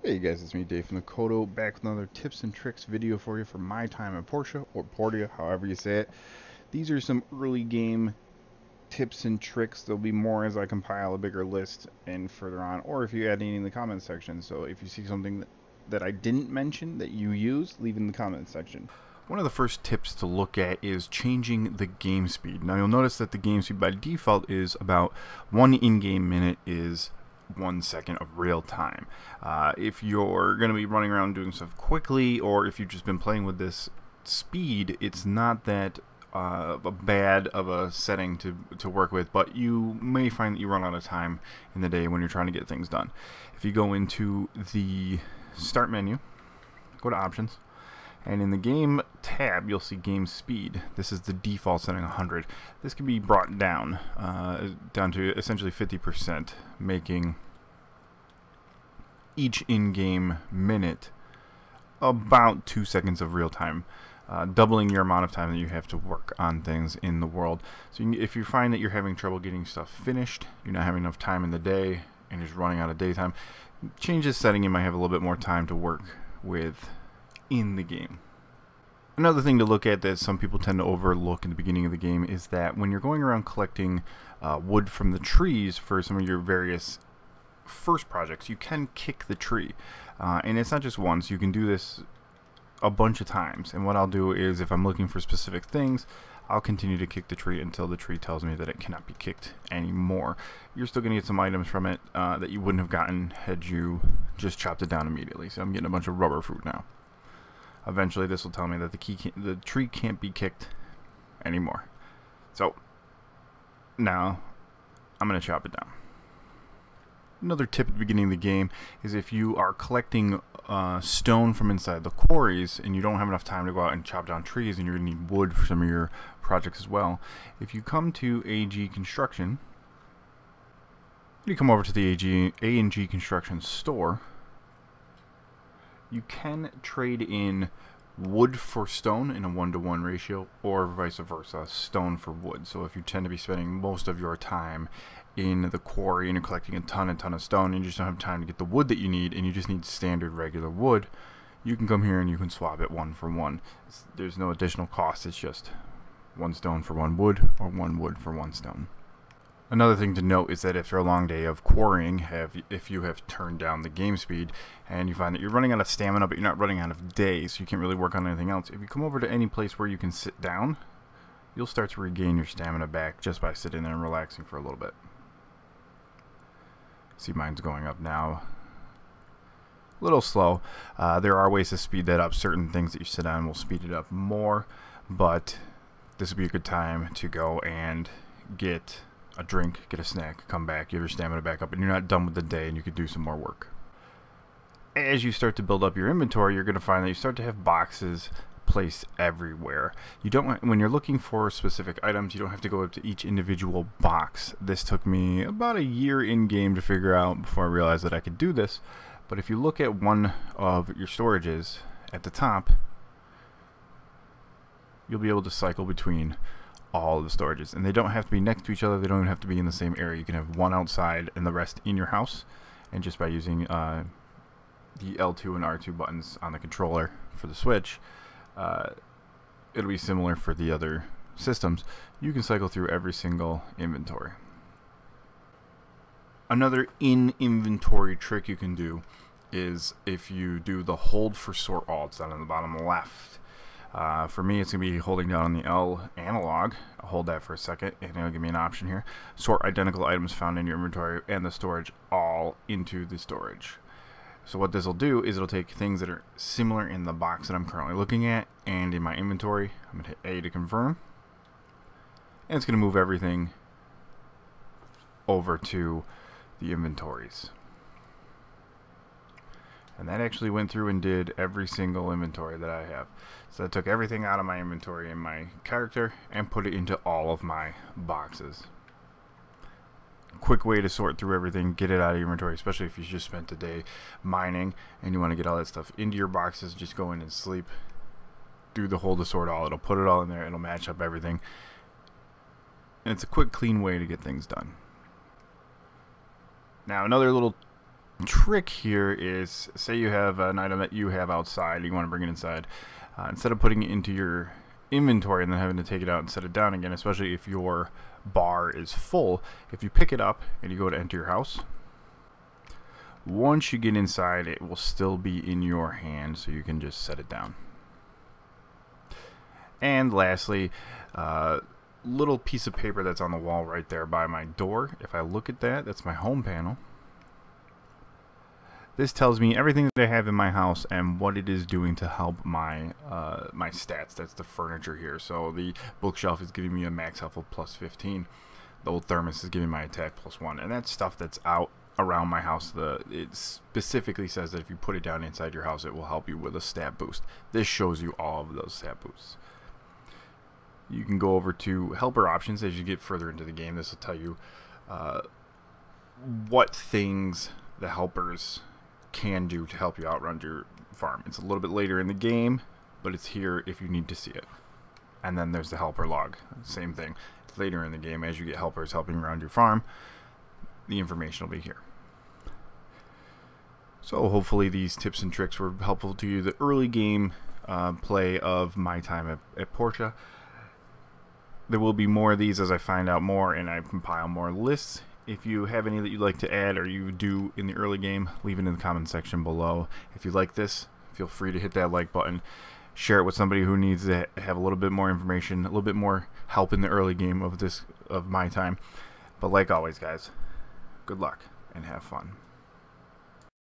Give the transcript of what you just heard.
Hey guys, it's me Dave from the Kodo, back with another tips and tricks video for you for my time at Portia, or Portia, however you say it. These are some early game tips and tricks. There'll be more as I compile a bigger list and further on, or if you add any in the comment section. So if you see something that I didn't mention that you use, leave it in the comment section. One of the first tips to look at is changing the game speed. Now you'll notice that the game speed by default is about 1 in-game minute is 1 second of real time. If you're going to be running around doing stuff quickly, or if you've just been playing with this speed, it's not that bad of a setting to work with, but you may find that you run out of time in the day when you're trying to get things done. If you go into the start menu, go to options, and in the game tab you'll see game speed. This is the default setting 100. This can be brought down to essentially 50%, making each in-game minute about 2 seconds of real time, doubling your amount of time that you have to work on things in the world. So if you find that you're having trouble getting stuff finished, you're not having enough time in the day, and you're just running out of daytime, change this setting. You might have a little bit more time to work with in the game. Another thing to look at that some people tend to overlook in the beginning of the game is that when you're going around collecting wood from the trees for some of your various first projects, you can kick the tree. And it's not just once, you can do this a bunch of times. And what I'll do is, if I'm looking for specific things, I'll continue to kick the tree until the tree tells me that it cannot be kicked anymore. You're still going to get some items from it that you wouldn't have gotten had you just chopped it down immediately. So I'm getting a bunch of rubber fruit now. Eventually this will tell me that the tree can't be kicked anymore. So now I'm going to chop it down. Another tip at the beginning of the game is, if you are collecting stone from inside the quarries and you don't have enough time to go out and chop down trees, and you're going to need wood for some of your projects as well, if you come to AG Construction, you come over to the AG Construction store, you can trade in wood for stone in a 1-to-1 ratio, or vice versa, stone for wood. So if you tend to be spending most of your time in the quarry and you're collecting a ton of stone, and you just don't have time to get the wood that you need, and you just need standard regular wood, you can come here and you can swap it 1 for 1. There's no additional cost. It's just 1 stone for 1 wood, or 1 wood for 1 stone. Another thing to note is that after a long day of quarrying, if you have turned down the game speed and you find that you're running out of stamina but you're not running out of days, so you can't really work on anything else, if you come over to any place where you can sit down, you'll start to regain your stamina back just by sitting there and relaxing for a little bit. See, mine's going up now. A little slow. There are ways to speed that up. Certain things that you sit on will speed it up more, but this would be a good time to go and get a drink, get a snack, come back, get your stamina back up, and you're not done with the day, and you could do some more work. As you start to build up your inventory, you're going to find that you start to have boxes placed everywhere. You don't, when you're looking for specific items, you don't have to go up to each individual box. This took me about a year in game to figure out before I realized that I could do this. But if you look at one of your storages at the top, you'll be able to cycle between all of the storages, and they don't have to be next to each other. They don't even have to be in the same area. You can have one outside and the rest in your house, and just by using the L2 and R2 buttons on the controller for the Switch, it'll be similar for the other systems. You can cycle through every single inventory. Another in-inventory trick you can do is if you do the hold for sort all. It's down on the bottom left. For me, it's going to be holding down on the L analog. I'll hold that for a second, and it'll give me an option here. Sort identical items found in your inventory and the storage all into the storage. So what this will do is it'll take things that are similar in the box that I'm currently looking at and in my inventory. I'm going to hit A to confirm. And it's going to move everything over to the inventories. And that actually went through and did every single inventory that I have. So I took everything out of my inventory in my character and put it into all of my boxes. Quick way to sort through everything, get it out of your inventory, especially if you just spent the day mining and you want to get all that stuff into your boxes. Just go in and sleep, do the hold to sort all. It'll put it all in there, it'll match up everything, and it's a quick, clean way to get things done. Now, another little trick here is, say you have an item that you have outside, you want to bring it inside. Instead of putting it into your inventory and then having to take it out and set it down again, especially if your bar is full, if you pick it up and you go to enter your house, once you get inside, it will still be in your hand, so you can just set it down. And lastly, little piece of paper that's on the wall right there by my door. If I look at that, that's my home panel. This tells me everything that I have in my house and what it is doing to help my my stats. That's the furniture here. So the bookshelf is giving me a max health of plus 15. The old thermos is giving my attack plus 1. And that's stuff that's out around my house. It specifically says that if you put it down inside your house, it will help you with a stat boost. This shows you all of those stat boosts. You can go over to helper options as you get further into the game. This will tell you what things the helpers can do to help you outrun your farm. It's a little bit later in the game, but it's here if you need to see it. And then there's the helper log. Same thing. It's later in the game as you get helpers helping around your farm. The information will be here. So hopefully these tips and tricks were helpful to you. The early game play of my time at Portia. There will be more of these as I find out more and I compile more lists. If you have any that you'd like to add or you do in the early game, leave it in the comment section below. If you like this, feel free to hit that like button. Share it with somebody who needs to have a little bit more information, a little bit more help in the early game of my time. But like always, guys, good luck and have fun.